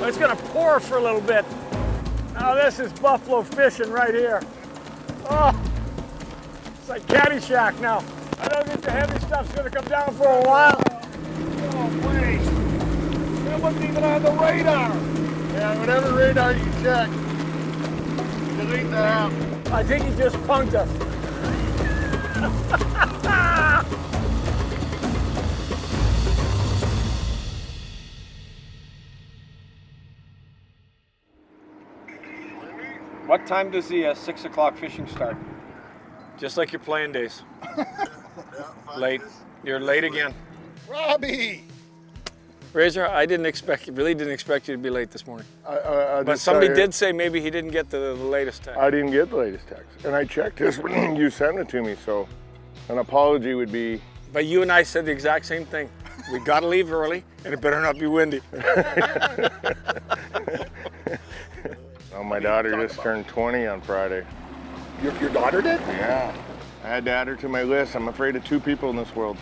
It's gonna pour for a little bit. Now this is buffalo fishing right here. Oh, it's like Caddyshack now. I don't think the heavy stuff's gonna come down for a while. Oh, wait. That wasn't even on the radar. Yeah, whatever radar you check, delete the app. I think he just punked us. What time does the 6 o'clock fishing start? Just like your playing days. Late. You're late again. Robbie! Razor, I really didn't expect you to be late this morning. But somebody did say maybe he didn't get the latest text. I didn't get the latest text. And I checked this when you sent it to me, so an apology would be... But you and I said the exact same thing. We gotta leave early, and it better not be windy. Oh, my daughter just turned 20 on Friday. Your daughter did? Yeah. I had to add her to my list. I'm afraid of two people in this world.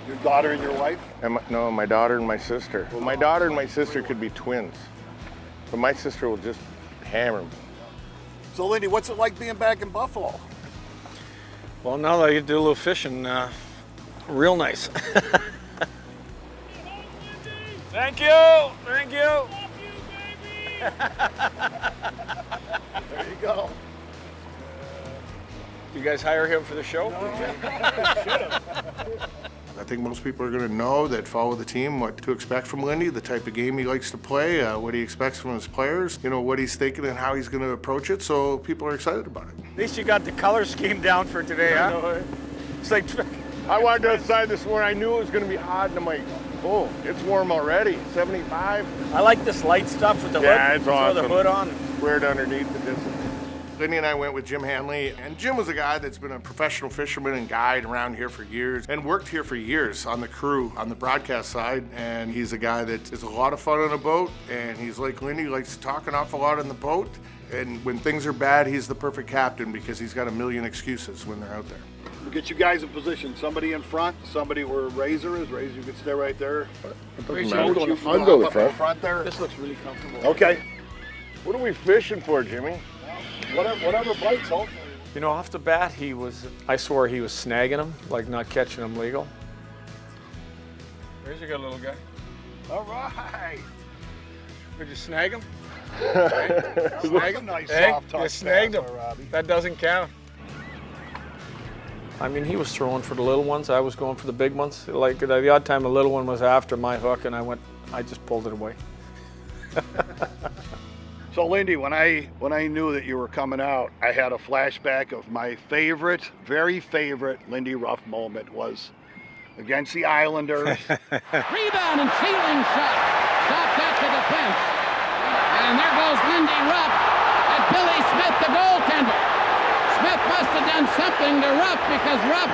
Your daughter and your wife? No, my daughter and my sister. Well, my daughter and my sister could be twins, but my sister will just hammer me. So, Lindy, what's it like being back in Buffalo? Well, now that I get to do a little fishing, real nice. Thank you, thank you. There you go. You guys hire him for the show? I think most people are going to know that follow the team what to expect from Lindy, the type of game he likes to play, what he expects from his players, you know, what he's thinking and how he's going to approach it, so people are excited about it. At least you got the color scheme down for today, huh? It's like... I wanted to outside this morning, I knew it was going to be hot, and I'm like, oh, it's warm already, 75. I like this light stuff with the hood. Yeah, it's awesome. Throw the hood on. Wear it underneath the discipline. Lindy and I went with Jim Hanley, and Jim was a guy that's been a professional fisherman and guide around here for years and worked here for years on the crew, on the broadcast side, and he's a guy that is a lot of fun on a boat, and he's like Lindy, likes to talk an awful lot on the boat, and when things are bad, he's the perfect captain because he's got a million excuses when they're out there. We'll get you guys in position. Somebody in front, somebody where Razor is. Razor, you can stay right there. I'll go the front. Front there. This looks really comfortable. Okay. What are we fishing for, Jimmy? Whatever bites, hopefully. You know, off the bat, I swore he was snagging him, like not catching him legal. There's your good little guy. All right. Did you snag him? Snag him. Nice soft touch. You snagged him. Robbie. That doesn't count. I mean, he was throwing for the little ones. I was going for the big ones. Like the odd time a little one was after my hook, and I just pulled it away. So, Lindy, when I knew that you were coming out, I had a flashback of my favorite, very favorite Lindy Ruff moment was against the Islanders. Rebound and ceiling shot. Stopped at the defense. And there goes Lindy Ruff and Billy Smith, the goaltender. Smith must have done something to Ruff because Ruff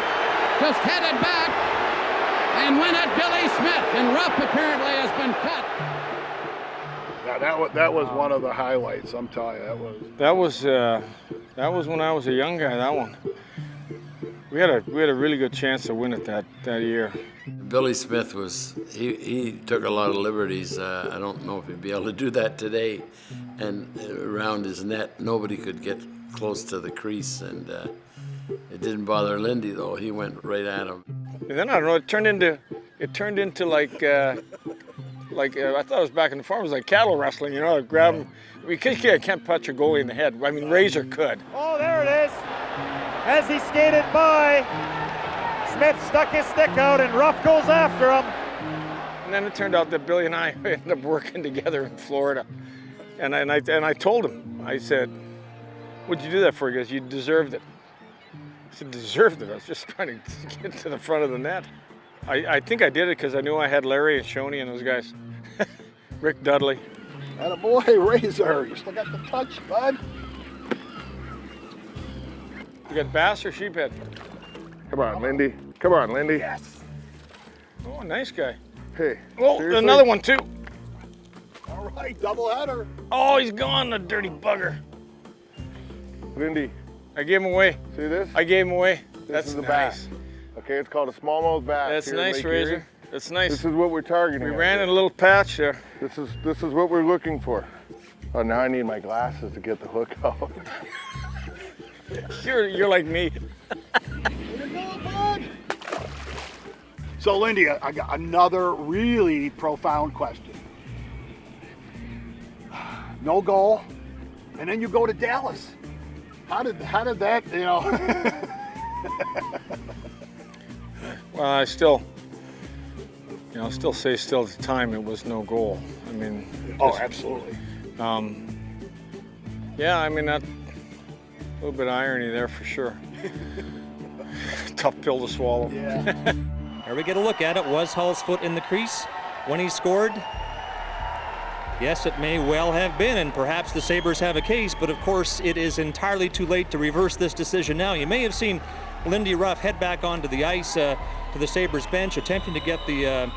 just headed back and went at Billy Smith. And Ruff apparently has been cut. Yeah, that was one of the highlights. I'm telling you, that was when I was a young guy. That one. We had a really good chance to win it that year. Billy Smith he took a lot of liberties. I don't know if he'd be able to do that today. And around his net, nobody could get close to the crease, and it didn't bother Lindy though. He went right at him. And then I don't know. It turned into like I thought it was back in the farm. It was like cattle wrestling, you know. Grab him. Because you can't punch a goalie in the head. I mean, Razor could. Oh, there it is. As he skated by, Smith stuck his stick out and Ruff goes after him. And then it turned out that Billy and I ended up working together in Florida. And I told him, I said, what'd you do that for? He goes, you deserved it. I said, deserved it? I was just trying to get to the front of the net. I think I did it because I knew I had Larry and Shoney and those guys. Rick Dudley. attaboy, Razor. You still got the touch, bud. You got bass or sheephead? Come on, Lindy. Come on, Lindy. Yes. Oh, nice guy. Hey. Oh, seriously? another one too. All right, doubleheader. Oh, he's gone, the dirty bugger. Lindy. I gave him away. See this? I gave him away. This That's is a nice. bass. Okay, it's called a smallmouth bass. That's here in nice, Lake Razor. Erie. It's nice. This is what we're targeting. We ran in a little patch there. This is what we're looking for. Oh, now I need my glasses to get the hook out. You're like me. So, Lindy, I got another really profound question. No goal, and then you go to Dallas. How did that, you know? Well, I still say at the time it was no goal. I mean. Oh, absolutely. Yeah, I mean, that, a little bit of irony there for sure. Tough pill to swallow. Yeah. Here we get a look at it. Was Hull's foot in the crease when he scored? Yes, it may well have been, and perhaps the Sabres have a case, but of course it is entirely too late to reverse this decision now. You may have seen Lindy Ruff head back onto the ice to the Sabres bench, attempting to get the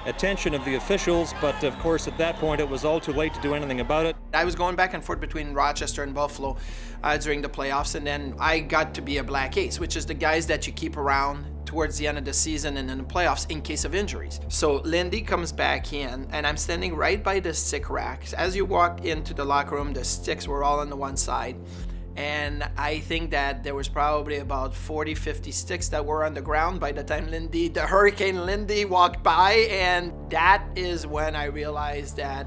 attention of the officials, but of course at that point it was all too late to do anything about it. I was going back and forth between Rochester and Buffalo during the playoffs, and then I got to be a black ace, which is the guys that you keep around towards the end of the season and in the playoffs in case of injuries. So Lindy comes back in, and I'm standing right by the stick racks. As you walk into the locker room, the sticks were all on the one side. And I think that there was probably about 40, 50 sticks that were on the ground by the time the Hurricane Lindy walked by. And that is when I realized that,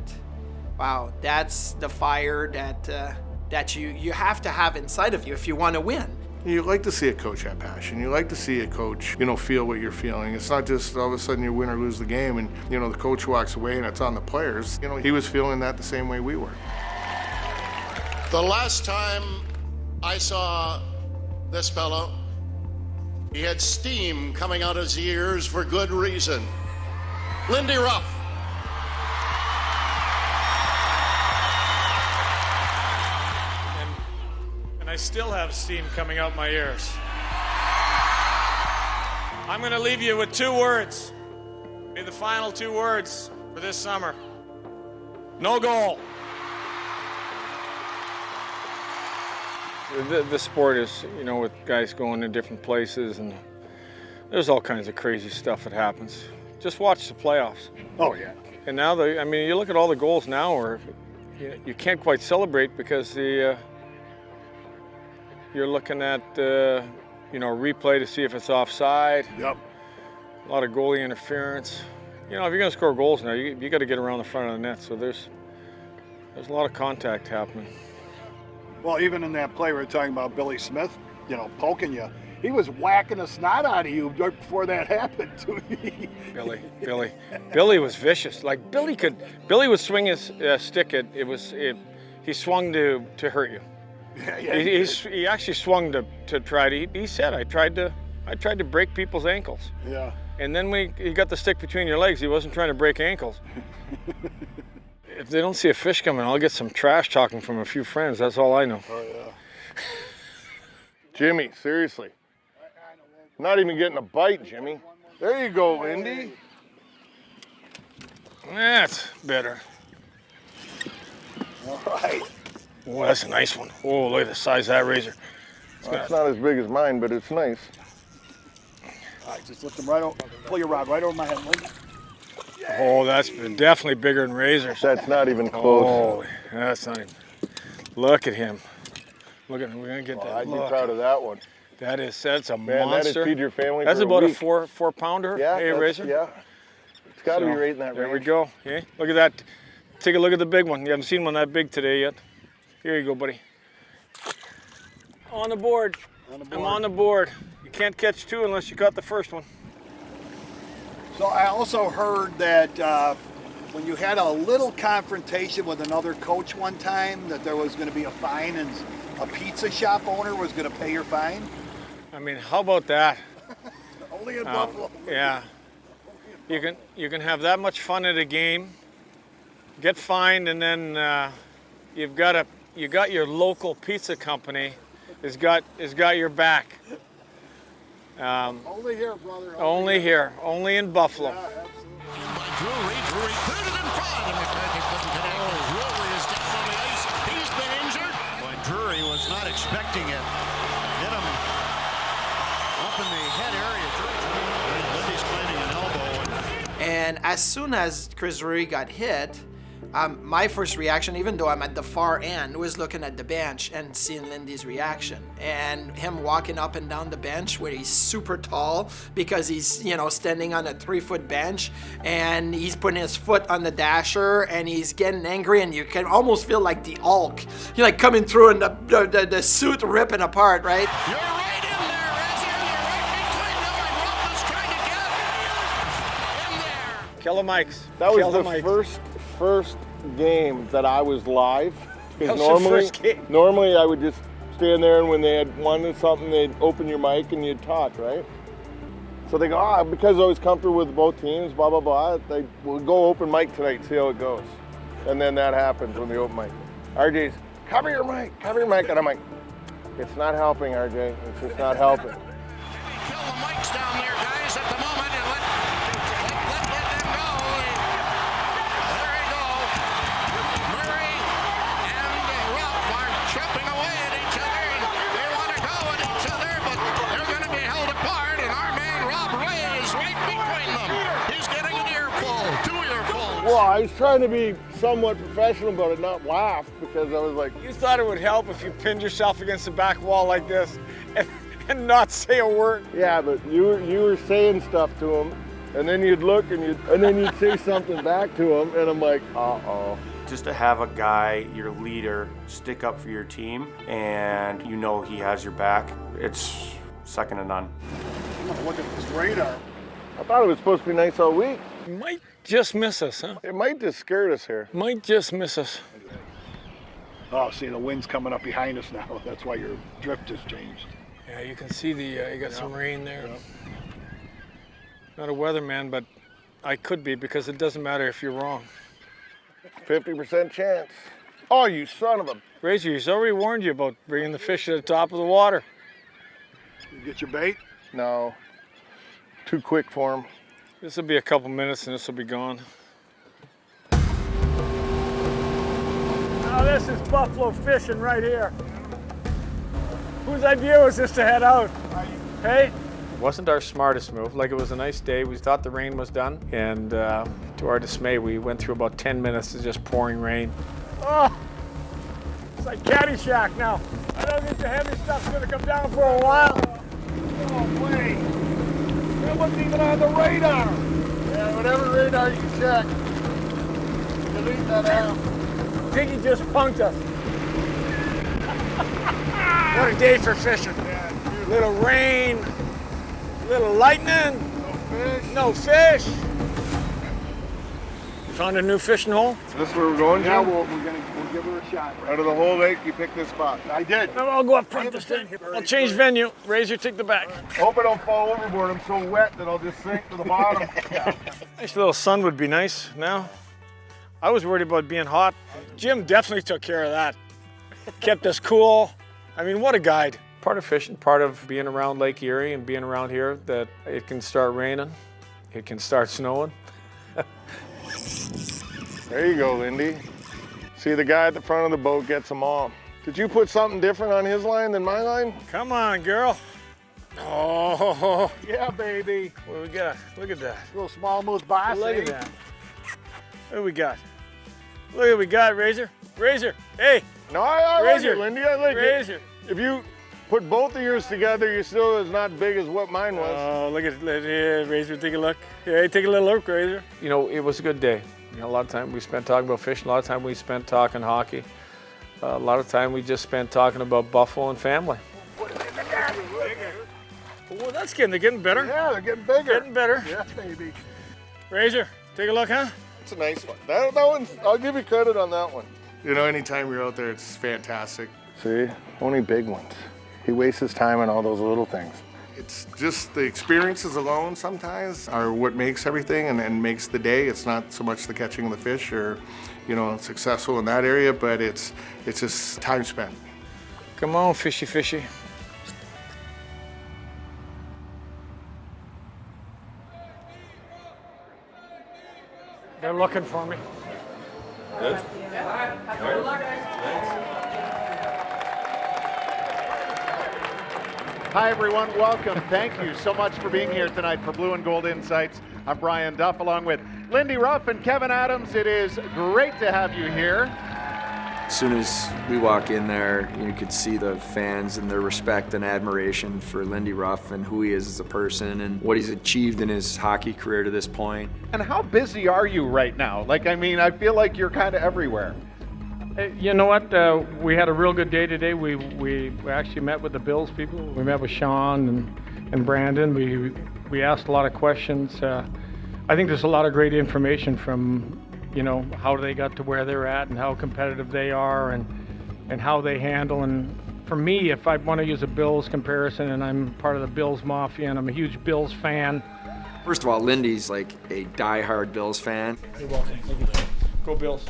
wow, that's the fire that you have to have inside of you if you want to win. You like to see a coach have passion. You like to see a coach, feel what you're feeling. It's not just all of a sudden you win or lose the game and, the coach walks away and it's on the players. He was feeling that the same way we were. The last time I saw this fellow, he had steam coming out his ears for good reason. Lindy Ruff. And I still have steam coming out my ears. I'm going to leave you with 2 words. Be the final 2 words for this summer. No goal. The sport is, with guys going to different places, and there's all kinds of crazy stuff that happens. Just watch the playoffs. Oh, yeah. And now, you look at all the goals now where you can't quite celebrate because you're looking at, replay to see if it's offside. Yep. A lot of goalie interference. If you're going to score goals now, you got to get around the front of the net. So there's a lot of contact happening. Well, even in that play we were talking about Billy Smith, poking you, he was whacking the snot out of you right before that happened to me. Billy was vicious. Like Billy would swing his stick at he swung to hurt you. Yeah, he actually swung to try to. He said, I tried to break people's ankles. Yeah. And then when he got the stick between your legs, he wasn't trying to break ankles. If they don't see a fish coming, I'll get some trash talking from a few friends. That's all I know. Oh, yeah. Jimmy, seriously. Not even getting a bite, Jimmy. There you go, Lindy. That's better. All right. Oh, that's a nice one. Oh, look at the size of that razor. It's not as big as mine, but it's nice. All right, just lift them right over. Pull your rod right over my head, Lindy. Oh, that's definitely bigger than razors. That's not even close. Oh, that's not even. Look at him. Look at him. We're gonna get that. I'd be proud of that one. That's a Man, monster. that'd feed your family. That's for about a a week. four pounder. Yeah, razor. Yeah. It's got to be right in that range. There we go. Yeah. Look at that. Take a look at the big one. You haven't seen one that big today yet. Here you go, buddy. On the board. I'm on the board. You can't catch 2 unless you caught the first one. So I also heard that when you had a little confrontation with another coach one time, that there was going to be a fine and a pizza shop owner was going to pay your fine. How about that? Only in Buffalo. Yeah. You can have that much fun at a game, get fined, and then you got your local pizza company has got your back. Only here, brother. Only here. Only in Buffalo. Yeah, absolutely. Drury cleared it in front, and McDermott couldn't connect. Drury is down on the ice. He's been injured. When Drury was not expecting it, hit him up in the head area. Lindy's claiming an elbow, and And as soon as Chris Drury got hit, my first reaction, even though I'm at the far end, was looking at the bench and seeing Lindy's reaction. And him walking up and down the bench where he's super tall because he's, standing on a 3-foot bench and he's putting his foot on the dasher and he's getting angry, and you can almost feel like the Hulk. You're like coming through and the suit ripping apart, right? You're right in there, Razor. You're right between them, and Ruff is trying to get in there. Kill the mics. That was Kill the mics. first game that I was live. Because That was the first game. normally I would just stand there, and when they had wanted something, they'd open your mic and you'd talk, right? So they go, because I was comfortable with both teams, blah, blah, blah, they will go open mic tonight, see how it goes. And then that happens when they open mic. RJ's, cover your mic. And I'm like, it's not helping, RJ. It's just not helping. Maybe kill the mics down there, guys, at the moment, and let them go. There you go. Murray and Ruff are chopping away at each other, and they want to go at each other, but they're going to be held apart, and our man Rob Ray is right between them. He's getting an earful, 2 earfuls. Well, I was trying to be somewhat professional about it, not laugh, because I was like, You thought it would help if you pinned yourself against the back wall like this and not say a word. yeah, but you were saying stuff to him, and then you'd look and then you'd say something back to him, and I'm like, uh-oh. Just to have a guy, your leader, stick up for your team, and he has your back, it's second to none. Look at this radar. I thought it was supposed to be nice all week. Might just miss us, huh? It might just scared us here. Might just miss us. Oh, see, the wind's coming up behind us now. That's why your drift has changed. Yeah, you can see you got some rain there. Not a weatherman, but I could be, because it doesn't matter if you're wrong. 50% chance. Oh, you son of a... Razor, he's already warned you about bringing the fish to the top of the water. You get your bait? No. Too quick for him. This will be a couple minutes and this will be gone. Now this is buffalo fishing right here. Whose idea was this to head out? Hey? It wasn't our smartest move. Like, it was a nice day. We thought the rain was done. And to our dismay, we went through about 10 minutes of just pouring rain. Oh, it's like Caddyshack now. I don't think the heavy stuff's gonna come down for a while. Oh, wait. It wasn't even on the radar. Yeah, whatever radar you check. Delete that out. I think he just punked us. What a day for fishing. Yeah, little rain, little lightning. No fish. You found a new fishing hole? Is this where we're going, Jim? Yeah, we'll give her a shot. Out of the whole lake, you picked this spot. I did. No, I'll go up front this time. I'll change venue. Razor, take the back. Hope I don't fall overboard. I'm so wet that I'll just sink to the bottom. Nice little sun would be nice now. I was worried about being hot. Jim definitely took care of that. Kept us cool. I mean, what a guide. Part of fishing, part of being around Lake Erie and being around here, that it can start raining, it can start snowing. There you go, Lindy. See, the guy at the front of the boat gets them all. Did you put something different on his line than my line? Come on, girl. Oh, Yeah, baby. what do we got? Look at that. Little smallmouth bass. Look at that. What do we got? Look at what we got, Razor. Razor, hey, No, I like Razor. it, Lindy. I like Razor. it. If you put both of yours together, you're still as not big as what mine was. Oh, look at it. Yeah, Razor, take a look. Yeah, take a little look, Razor. You know, it was a good day. A lot of time we spent talking about fishing. A lot of time we spent talking hockey. A lot of time we just spent talking about Buffalo and family. Well, they're getting better. Yeah, they're getting bigger. Getting better. Yeah, baby. Razor, take a look, huh? It's a nice one. That one's, I'll give you credit on that one. Anytime you're out there, it's fantastic. See, only big ones. He wastes his time on all those little things. It's just the experiences alone sometimes are what makes everything and makes the day. It's not so much the catching of the fish or, successful in that area, but it's just time spent. Come on, fishy, fishy. They're looking for me. Good. Hi, everyone. Welcome. Thank you so much for being here tonight for Blue and Gold Insights. I'm Brian Duff along with Lindy Ruff and Kevin Adams. It is great to have you here. As soon as we walk in there, you could see the fans and their respect and admiration for Lindy Ruff and who he is as a person and what he's achieved in his hockey career to this point. And how busy are you right now? I feel like you're kind of everywhere. You know what? We had a real good day today. We actually met with the Bills people. We met with Sean and Brandon. We asked a lot of questions. I think there's a lot of great information from, how they got to where they're at and how competitive they are and how they handle. And for me, if I want to use a Bills comparison, and I'm part of the Bills Mafia and I'm a huge Bills fan. First of all, Lindy's like a diehard Bills fan. You're welcome. Go Bills.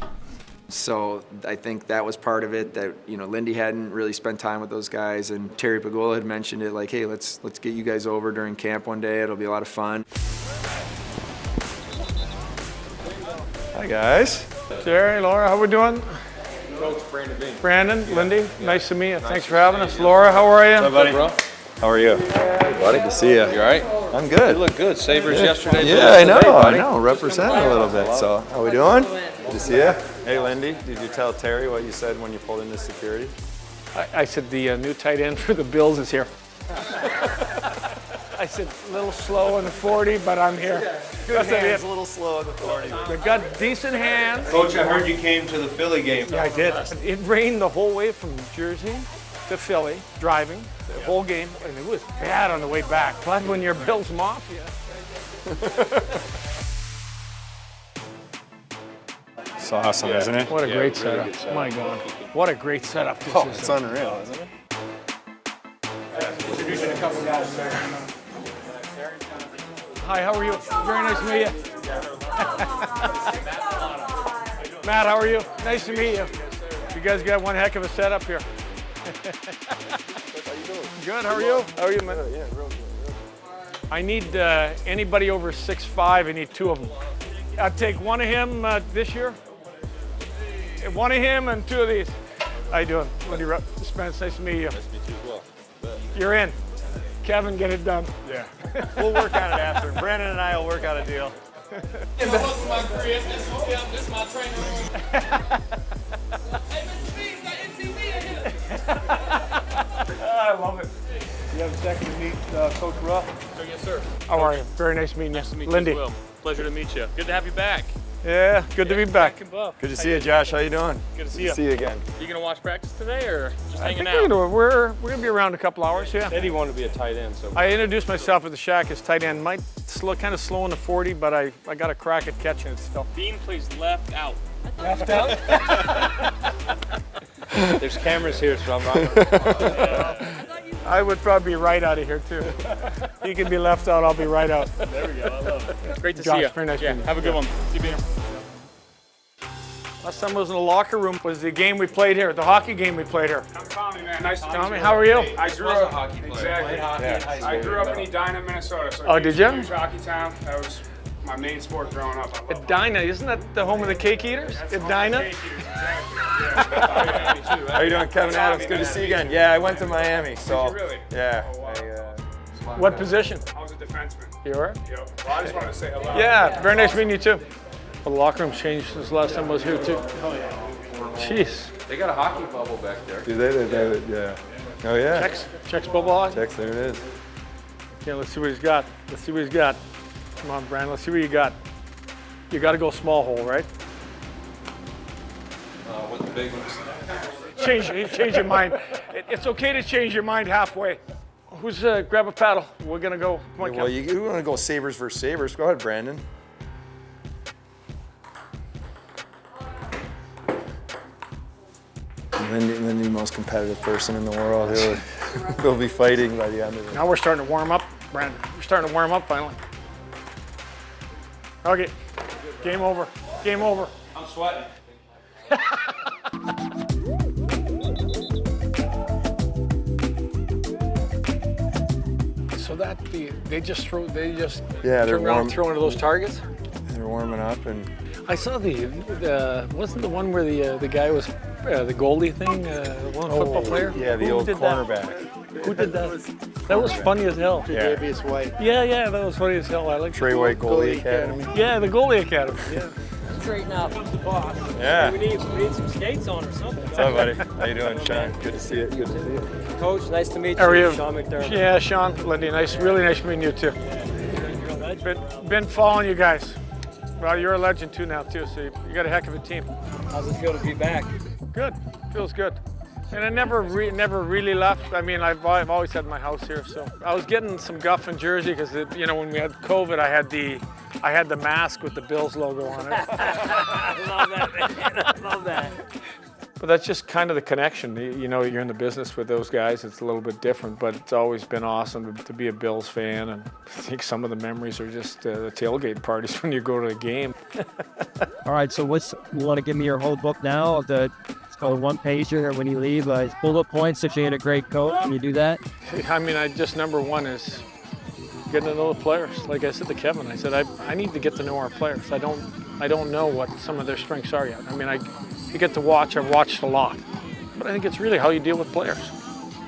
So I think that was part of it, that Lindy hadn't really spent time with those guys, and Terry Pagola had mentioned it, like, hey, let's get you guys over during camp one day. It'll be a lot of fun. Hi guys. Terry, Laura, how we doing? Coach Brandon Beane. Brandon, Lindy, nice to meet you. Thanks for having us. Laura, how are you? What's up, buddy? How are you? Good, buddy. Good to see you. You all right? I'm good. You look good. Sabres yesterday. Yeah, I know. Representing a little bit. So, how we doing? Good to see you. Hey, Lindy, did you tell Terry what you said when you pulled into security? I said the new tight end for the Bills is here. I said a little slow in the 40, but I'm here. Good hands, a little slow in the 40. They got decent hands. Coach, I heard you came to the Philly game. Yeah, I did. It rained the whole way from Jersey to Philly, driving the whole game, and it was bad on the way back. But when you're Bills Mafia. It's awesome, isn't it? What a great setup. My God. What a great setup this is. It's unreal, isn't it? Introducing a couple guys there. Hi, how are you? Very nice to meet you. Matt, how are you? Nice to meet you. You guys got one heck of a setup here. Good, how are you? How are you, man? Yeah, real good. I need anybody over 6'5", I need two of them. I'll take one of him this year. One of him and two of these. How you doing? Lindy Ruff, Spence, nice to meet you. Nice to meet you as well. You're in. Kevin, get it done. Yeah. We'll work on it after. Brandon and I will work out a deal. This is my crib. This is my training room. Hey, Mr. Beane, got MTV in here. I love it. You have a second to meet Coach Ruff? Yes, sir. How are you? Very nice meeting you. Nice to meet Lindy. you as well. Pleasure to meet you. Good to have you back. Yeah, good to be back. Good to see you, Josh. How you doing? Good to see Good to see you again. You gonna watch practice today or just I hanging think out? we're gonna be around a couple hours, yeah. Said he wanted to be a tight end, so. I introduced myself at the Shack as tight end. Might kind of slow in the 40, but I got a crack at catching it still. Beane plays left out. Left out? There's cameras here, so I'm not. I would probably be right out of here too. You can be left out, I'll be right out. There we go. I love it. Great to Josh, see you. very nice Yeah, meeting you. have a good one. See you, Beane. Last time I was in the locker room was the game we played here, the hockey game we played here. I'm Tommy, man. Nice to meet you. Tommy, how are you? I grew up. Exactly. I grew up in Edina, Minnesota. So Oh, did ya? Huge hockey town. That was my main sport growing up. I love Edina, isn't that the home of the cake eaters? Edina? cake eaters, exactly. How you doing, Kevin Adams? Good to see you again. Yeah, I went to Miami, so. Did you really? Yeah. Oh, wow. What position? I was a defenseman. You were? Yep. Well, I just wanted to say hello. Yeah, very nice meeting you too. The locker room's changed since the last time I was here too. Jeez. They got a hockey bubble back there. Do they? Yeah. Oh, yeah. Checks bubble hockey? Checks, there it is. Yeah, let's see what he's got. Let's see what he's got. Come on, Brandon, let's see what you got. You got to go small hole, right? With the big ones. Change your mind. It's okay to change your mind halfway. Who's grab a paddle? We're gonna go. Come on, Well, Kevin. you want to go Sabres versus Sabres. Go ahead, Brandon. Lindy, most competitive person in the world. They'll be fighting by the end of it. Now we're starting to warm up, Brandon. We're starting to warm up finally. Okay, game over. Game over. I'm sweating. So that they just Yeah, they're turn around warm. and throw into those targets. They're warming up, and I saw the wasn't the one where the guy was the goalie thing, one football player. Yeah, the Who old did that? cornerback. Who did that? That was funny as hell. Tre'Davious White. Yeah, that was funny as hell. I like Trey White Goalie Academy. Yeah, the Goalie Academy. Yeah. Straighten up. Comes the boss. Yeah. We need some skates on or something. What's up, buddy? How you doing, Sean? Good to see you. Good to see you. Coach, nice to meet you. How are you? Sean McDermott. Yeah, Sean, Lindy, really nice meeting you too. Been following you guys. Well, you're a legend too now too, so you got a heck of a team. How's it feel to be back? Good, feels good. And I never really left. I mean, I've always had my house here, so I was getting some guff in Jersey because when we had COVID, I had the mask with the Bills logo on it. I love that, man. I love that. But that's just kind of the connection. You're in the business with those guys. It's a little bit different, but it's always been awesome to be a Bills fan. And I think some of the memories are just the tailgate parties when you go to a game. All right, so you want to give me your whole book now of it's called one pager when you leave. It's bullet points if you had a great coach. Can you do that? I mean, number one is getting to know the players. Like I said to Kevin, I said I need to get to know our players. I don't know what some of their strengths are yet. I mean, you get to watch. I've watched a lot, but I think it's really how you deal with players.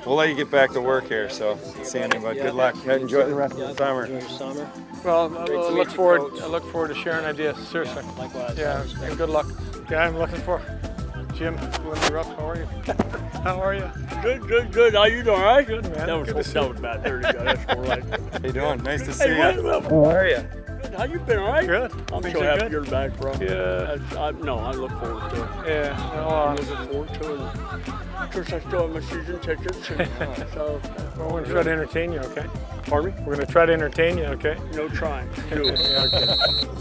We'll let you get back to work here, so see you, but good luck. Enjoy the rest of the summer. Enjoy your summer. Well, I look forward to sharing ideas. Seriously. Likewise. Yeah, and good luck. Yeah, I'm looking for Jim, Lindy Ruff. How are you? How are you? Good. How you doing? All right? Good, man. That was bad. There you go. That's all right. How you doing? Nice to see you. How are you? Good. How you been? All right? Good. I'm Things so are happy good? you're back, bro. Yeah. I look forward to it. Yeah. Well, I'm looking forward to it. Of course, I still have my season tickets. So, we're going to try to entertain you, okay? Pardon me? We're going to try to entertain you, okay? No trying. Yeah, okay.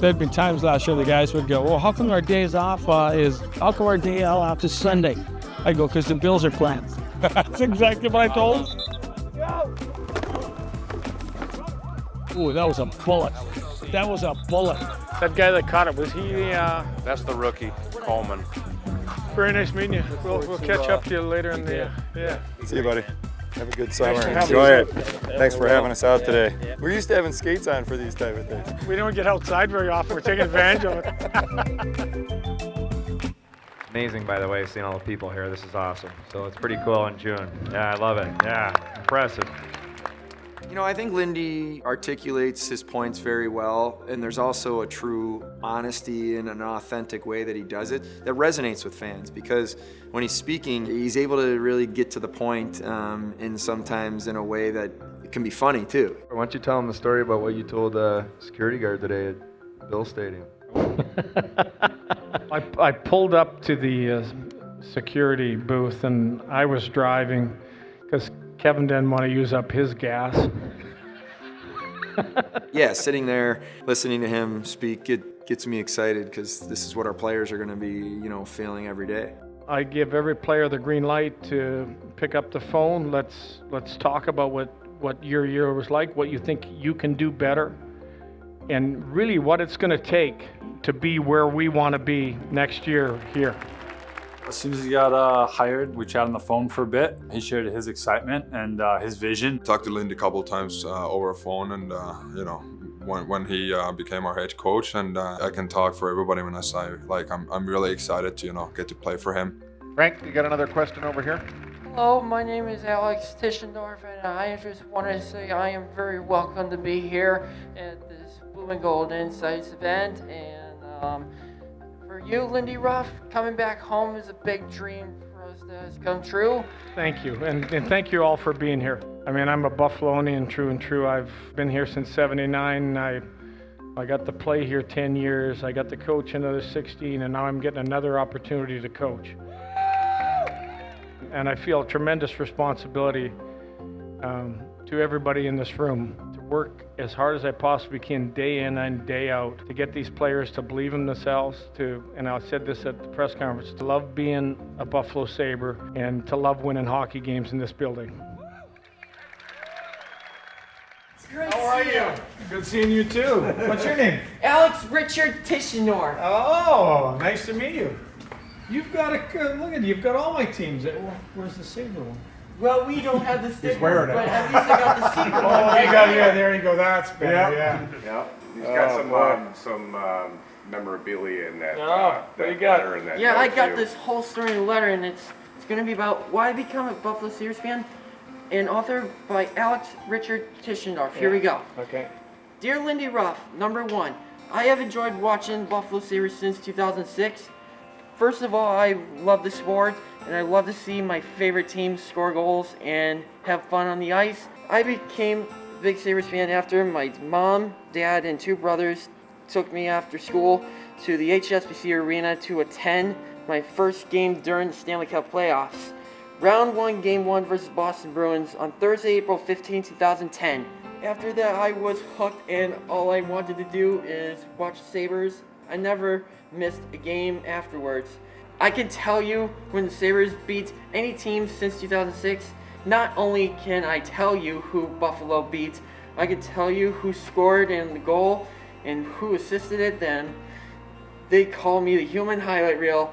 There'd been times last year the guys would go, well, how come our days off how come our day off is Sunday? I go, because the Bills are playing. That's exactly what I told them. Ooh, that was a bullet. That was a bullet. That guy that caught it, was he That's the rookie, Coleman. Very nice meeting you. We'll catch up to you later in the yeah. See you, buddy. Have a good summer. Nice to have Enjoy you. it. Thanks for having us out today. We're used to having skates on for these type of things. We don't get outside very often. We're taking advantage of it. Amazing, by the way, seeing all the people here. This is awesome. So it's pretty cool in June. Yeah, I love it. Yeah, impressive. I think Lindy articulates his points very well, and there's also a true honesty and an authentic way that he does it that resonates with fans, because when he's speaking, he's able to really get to the point, and sometimes in a way that it can be funny too. Why don't you tell him the story about what you told the security guard today at Bill Stadium? I pulled up to the security booth, and I was driving because Kevin didn't want to use up his gas. Yeah, sitting there, listening to him speak, gets me excited, because this is what our players are going to be, feeling every day. I give every player the green light to pick up the phone. Let's talk about what your year was like, what you think you can do better, and really what it's going to take to be where we want to be next year here. As soon as he got hired, we chatted on the phone for a bit. He shared his excitement and his vision. Talked to Lindy a couple of times over the phone, and when he became our head coach, and I can talk for everybody when I say, like, I'm really excited to get to play for him. Frank, you got another question over here? Hello, my name is Alex Tischendorf, and I just want to say I am very welcome to be here at this Blue and Gold Insights event, and for you, Lindy Ruff, coming back home is a big dream for us that has come true. Thank you, and thank you all for being here. I mean, I'm a Buffalonian, true and true. I've been here since '79. I got to play here 10 years. I got to coach another 16, and now I'm getting another opportunity to coach. And I feel tremendous responsibility to everybody in this room to work as hard as I possibly can, day in and day out, to get these players to believe in themselves, and I said this at the press conference, to love being a Buffalo Sabre and to love winning hockey games in this building. How are you? Good seeing you too. What's your name? Alex Richard Tischendorf. Oh, nice to meet you. You've got look at you. You've got all my teams. Where's the Sabre one? Well, we don't have the sticker, wearing it. but at least I got the secret one. Oh, you got there you go. That's better. Yeah. He's got some memorabilia in that. What you got? Letter in that Yeah, note I got too. this whole story letter, and it's gonna be about why I become a Buffalo Sabres fan. and authored by Alex Richard Tischendorf. Here we go. Okay. Dear Lindy Ruff, number 1, I have enjoyed watching Buffalo Sabres since 2006. First of all, I love the sport, and I love to see my favorite team score goals and have fun on the ice. I became a big Sabres fan after my mom, dad, and 2 brothers took me after school to the HSBC Arena to attend my first game during the Stanley Cup playoffs. Round 1, Game 1 versus Boston Bruins on Thursday, April 15, 2010. After that, I was hooked, and all I wanted to do is watch Sabres. I never missed a game afterwards. I can tell you when the Sabres beat any team since 2006, not only can I tell you who Buffalo beat, I can tell you who scored in the goal and who assisted it. Then they call me the human highlight reel.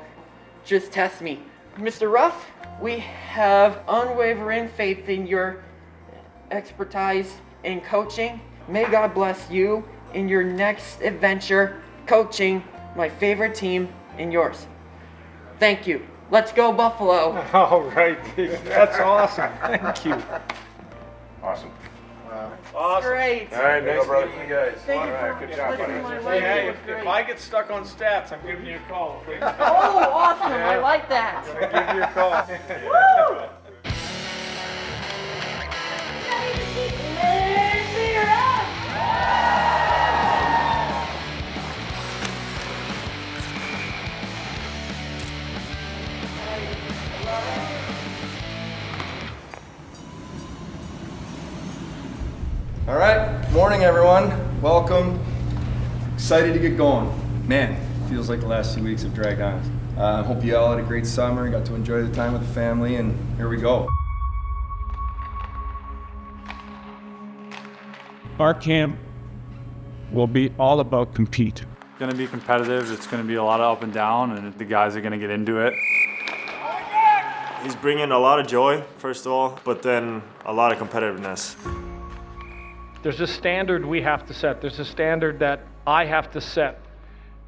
Just test me. Mr. Ruff, we have unwavering faith in your expertise in coaching. May God bless you in your next adventure coaching my favorite team and yours. Thank you. Let's go Buffalo. All right. That's awesome. Thank you. Awesome. Awesome. Great. All right, nice brother. meeting you guys. Thank you All right, for good job, buddy. listening to my Hey, life. if I get stuck on stats, I'm giving you a call. Okay? Oh, awesome. I like that. I'll give you a call. Woo! All right, morning everyone. Welcome. Excited to get going. Man, feels like the last 2 weeks have dragged on. Hope you all had a great summer, got to enjoy the time with the family, and here we go. Our camp will be all about compete. It's going to be competitive. It's going to be a lot of up and down, and the guys are going to get into it. He's bringing a lot of joy, first of all, but then a lot of competitiveness. There's a standard we have to set. There's a standard that I have to set,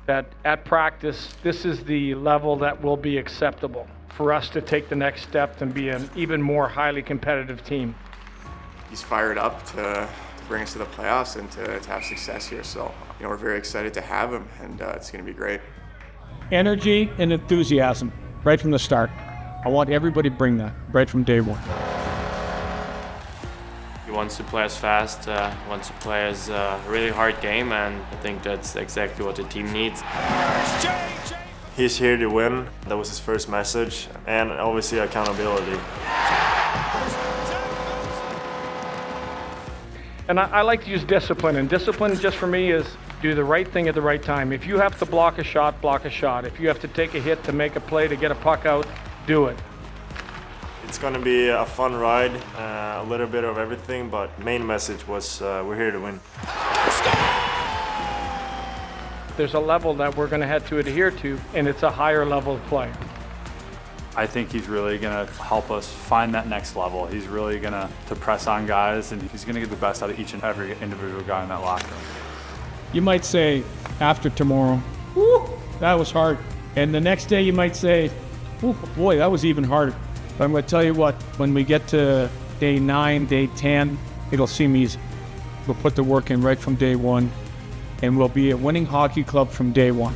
that at practice, this is the level that will be acceptable for us to take the next step and be an even more highly competitive team. He's fired up to bring us to the playoffs and to have success here. So, we're very excited to have him, and it's going to be great. Energy and enthusiasm right from the start. I want everybody to bring that right from day one. He wants to play us fast, wants to play us a really hard game, and I think that's exactly what the team needs. He's here to win. That was his first message, and obviously accountability. And I like to use discipline, and discipline just for me is do the right thing at the right time. If you have to block a shot, block a shot. If you have to take a hit to make a play to get a puck out, do it. It's going to be a fun ride, a little bit of everything, but main message was we're here to win. There's a level that we're going to have to adhere to, and it's a higher level of play. I think he's really going to help us find that next level. He's really going to press on guys, and he's going to get the best out of each and every individual guy in that locker room. You might say after tomorrow, whoo, that was hard. And the next day you might say, oh boy, that was even harder. But I'm going to tell you what, when we get to day 9, day 10, it'll seem easy. We'll put the work in right from day one, and we'll be a winning hockey club from day one.